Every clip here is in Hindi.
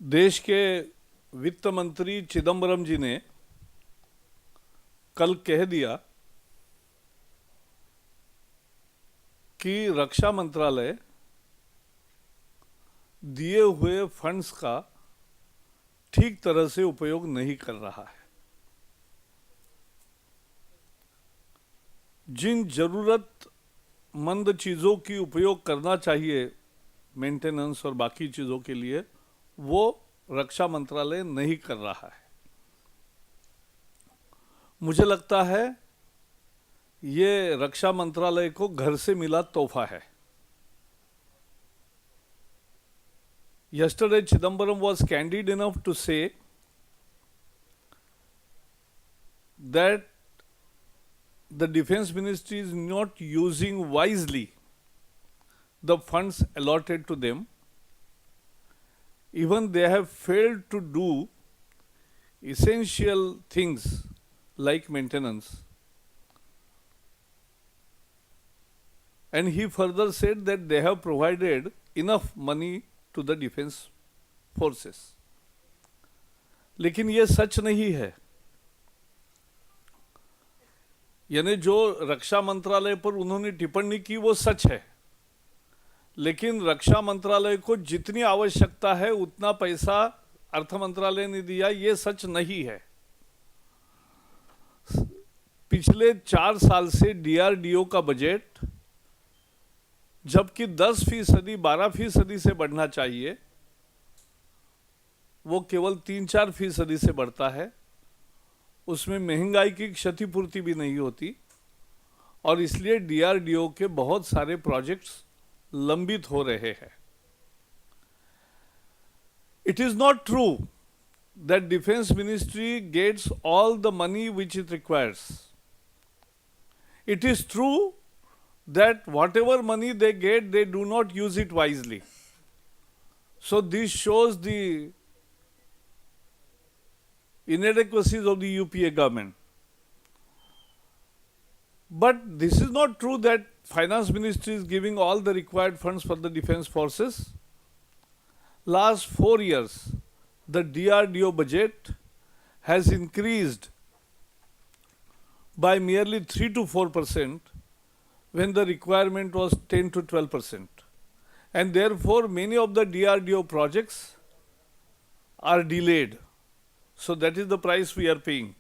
देश के वित्त मंत्री चिदम्बरम जी ने कल कह दिया कि रक्षा मंत्रालय दिए हुए फंड्स का ठीक तरह से उपयोग नहीं कर रहा है। जिन जरूरतमंद चीज़ों की उपयोग करना चाहिए मेंटेनेंस और बाकी चीज़ों के लिए, वो रक्षा मंत्रालय नहीं कर रहा है। मुझे लगता है ये रक्षा मंत्रालय को घर से मिला तोहफा है। Yesterday, Chidambaram was candid enough to say that the Defense Ministry is not using wisely the funds allotted to them. Even they have failed to do essential things like maintenance. And he further said that they have provided enough money to the defense forces. लेकिन ये सच नहीं है। यानी जो रक्षा मंत्रालय पर उन्होंने टिप्पणी की वो सच है, लेकिन रक्षा मंत्रालय को जितनी आवश्यकता है उतना पैसा अर्थ मंत्रालय ने दिया, ये सच नहीं है। पिछले 4 साल से डीआरडीओ का बजट जबकि 10%, 12% से बढ़ना चाहिए, वो केवल 3-4% से बढ़ता है। उसमें महंगाई की क्षतिपूर्ति भी नहीं होती और इसलिए डीआरडीओ के बहुत सारे प्रोजेक्ट्स लंबित हो रहे हैं। It is not true that defence ministry gets all the money which it requires. It is true that whatever money they get, they do not use it wisely. So this shows the inadequacies of the UPA government. But this is not true that Finance Ministry is giving all the required funds for the defense forces. Last 4 years, the DRDO budget has increased by merely 3 to 4%, when the requirement was 10 to 12%. And therefore, many of the DRDO projects are delayed. So that is the price we are paying.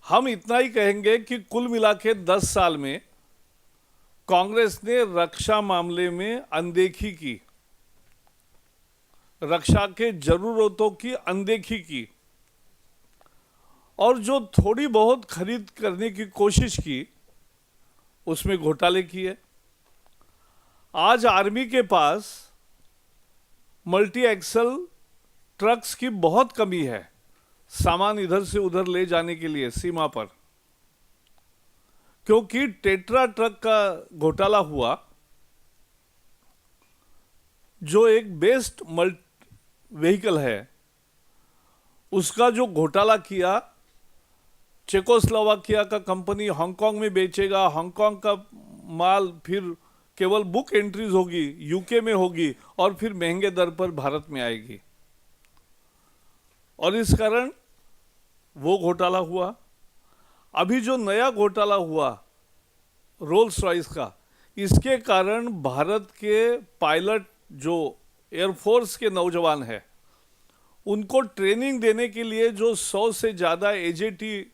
हम इतना ही कहेंगे कि कुल मिला के 10 साल में कांग्रेस ने रक्षा मामले में अनदेखी की, रक्षा के जरूरतों की अनदेखी की, और जो थोड़ी बहुत खरीद करने की कोशिश की उसमें घोटाले किए। आज आर्मी के पास मल्टी एक्सल ट्रक्स की बहुत कमी है सामान इधर से उधर ले जाने के लिए सीमा पर, क्योंकि टेट्रा ट्रक का घोटाला हुआ, जो एक बेस्ट व्हीकल है, उसका जो घोटाला किया, चेकोस्लोवाकिया का कंपनी हांगकांग में बेचेगा, हांगकांग का माल फिर केवल बुक एंट्रीज होगी, यूके में होगी और फिर महंगे दर पर भारत में आएगी, और इस कारण वो घोटाला हुआ। अभी जो नया घोटाला हुआ रोल्स रॉयस का, इसके कारण भारत के पायलट जो एयरफोर्स के नौजवान हैं, उनको ट्रेनिंग देने के लिए जो 100 से ज़्यादा एजेटी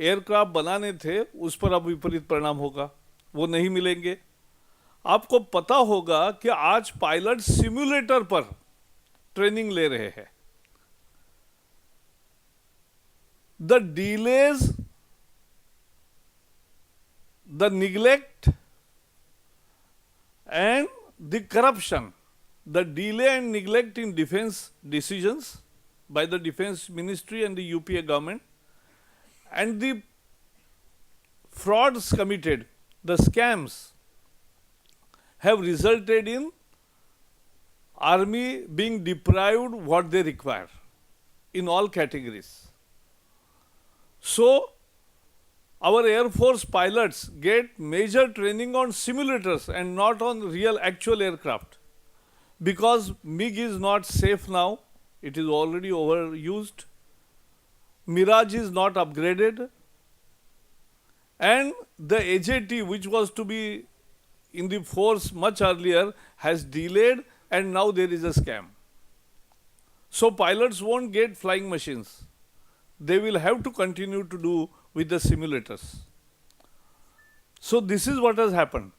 एयरक्राफ्ट बनाने थे, उस पर अब विपरीत परिणाम होगा, वो नहीं मिलेंगे। आपको पता होगा कि आज पायलट सिम्युलेटर पर ट्रेनिंग ले रहे हैं। The delays, the neglect and the corruption, the delay and neglect in defence decisions by the Defense Ministry and the UPA government, and the frauds committed, the scams, have resulted in army being deprived what they require in all categories. So our Air Force pilots get major training on simulators and not on real actual aircraft. because MiG is not safe now, it is already overused. Mirage is not upgraded, and the AJT, which was to be in the force much earlier, has delayed, and now there is a scam. So pilots won't get flying machines. They will have to continue to do with the simulators. So this is what has happened.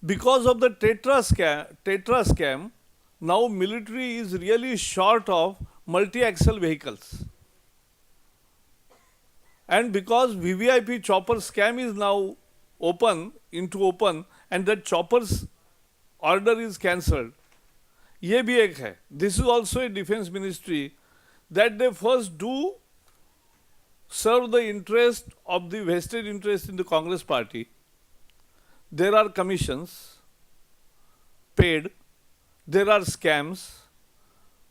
Because of the Tetra scam, now military is really short of multi-axle vehicles. And because VVIP chopper scam is now open, and that chopper's order is cancelled, ये भी एक है. This is also a defense ministry that they first do serve the interest of the vested interest in the Congress party. There are commissions paid, there are scams,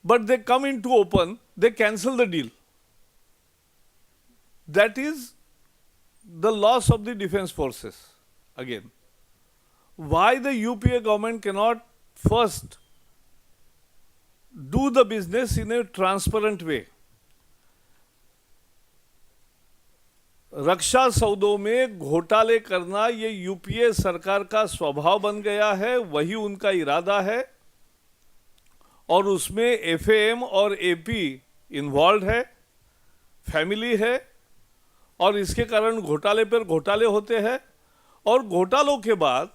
but they come into open, they cancel the deal. That is the loss of the defense forces again. Why the UPA government cannot first do the business in a transparent way? रक्षा सौदों में घोटाले करना ये यूपीए सरकार का स्वभाव बन गया है, वही उनका इरादा है, और उसमें एफएएम और एपी इन्वॉल्व है, फैमिली है, और इसके कारण घोटाले पर घोटाले होते हैं. और घोटालों के बाद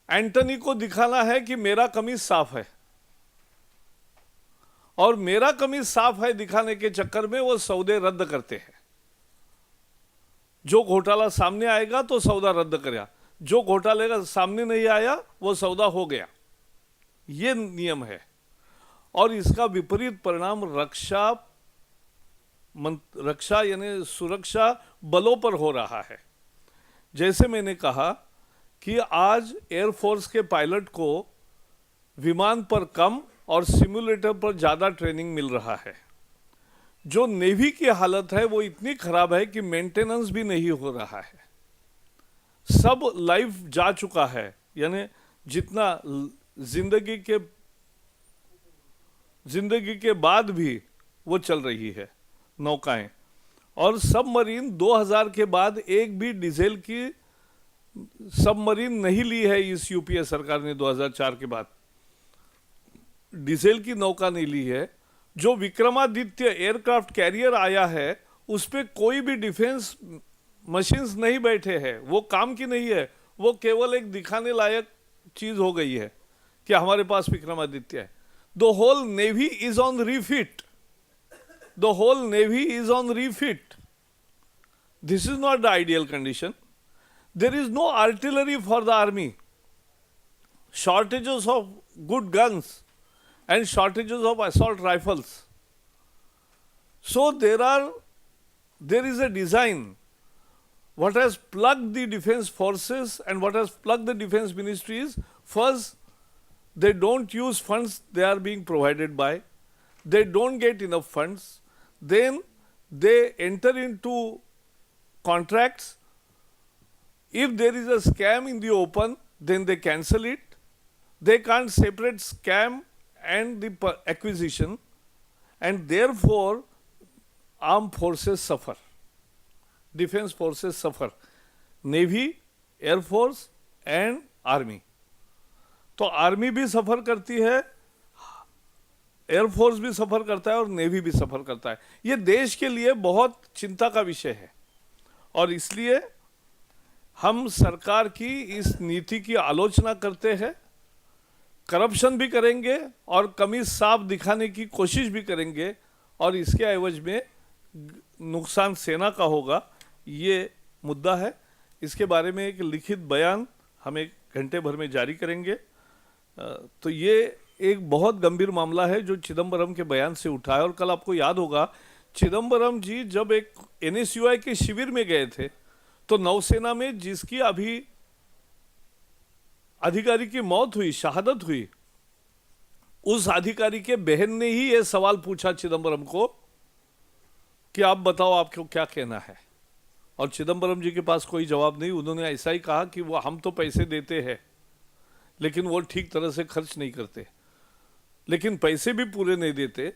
एंटनी को दिखाना है कि मेरा कमीज साफ है, और मेरा कमीज साफ है दिखाने के चक्कर में वो सौदे रद्द करते हैं. जो घोटाला सामने आएगा तो सौदा रद्द करेगा, जो घोटाले का सामने नहीं आया वो सौदा हो गया. ये नियम है, और इसका विपरीत परिणाम रक्षा यानी सुरक्षा बलों पर हो रहा है. जैसे मैंने कहा कि आज एयरफोर्स के पायलट को विमान पर कम और सिमुलेटर पर ज़्यादा ट्रेनिंग मिल रहा है. जो नेवी की हालत है वो इतनी खराब है कि मेंटेनेंस भी नहीं हो रहा है. सब लाइफ जा चुका है, यानी जितना जिंदगी के बाद भी वो चल रही है नौकाएं. और सबमरीन 2000 के बाद एक भी डीजल की सबमरीन नहीं ली है इस यूपीए सरकार ने. 2004 के बाद डीजल की नौका नहीं ली है. जो विक्रमादित्य एयरक्राफ्ट कैरियर आया है उस पर कोई भी डिफेंस मशीन्स नहीं बैठे हैं, वो काम की नहीं है, वो केवल एक दिखाने लायक चीज हो गई है कि हमारे पास विक्रमादित्य है. The whole navy is on refit. The whole navy is on refit. This is not the ideal condition. There is no artillery for the army. Shortages of good guns and shortages of assault rifles. So there is a design. What has plugged the defense forces and what has plugged the defense ministries, first, they don't use funds they are being provided by. They don't get enough funds. Then they enter into contracts. If there is a scam in the open, then they cancel it. They can't separate scam and the acquisition, and therefore armed forces suffer. Defense forces suffer. Navy, Air Force and Army. तो आर्मी भी सफर करती है, एयरफोर्स भी सफर करता है और नेवी भी सफर करता है. ये देश के लिए बहुत चिंता का विषय है, और इसलिए हम सरकार की इस नीति की आलोचना करते हैं. करप्शन भी करेंगे और कमी साफ दिखाने की कोशिश भी करेंगे, और इसके एवज में नुकसान सेना का होगा. ये मुद्दा है. इसके बारे में एक लिखित बयान हम एक घंटे भर में जारी करेंगे. तो ये एक बहुत गंभीर मामला है जो चिदम्बरम के बयान से उठा है. और कल आपको याद होगा चिदम्बरम जी जब एक एनएसयूआई के शिविर में गए थे तो नौसेना में जिसकी अभी अधिकारी की मौत हुई, शहादत हुई, उस अधिकारी के बहन ने ही यह सवाल पूछा चिदम्बरम को कि आप बताओ आपको क्या कहना है. और चिदम्बरम जी के पास कोई जवाब नहीं. उन्होंने ऐसा ही कहा कि वो हम तो पैसे देते हैं, लेकिन वो ठीक तरह से खर्च नहीं करते, लेकिन पैसे भी पूरे नहीं देते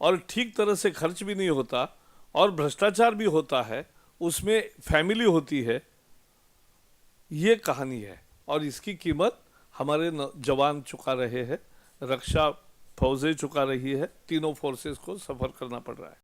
और ठीक तरह से खर्च भी नहीं होता और भ्रष्टाचार भी होता है, उसमें फैमिली होती है। ये कहानी है और इसकी कीमत हमारे जवान चुका रहे हैं, रक्षा फौजें चुका रही है, तीनों फोर्सेस को सफ़र करना पड़ रहा है।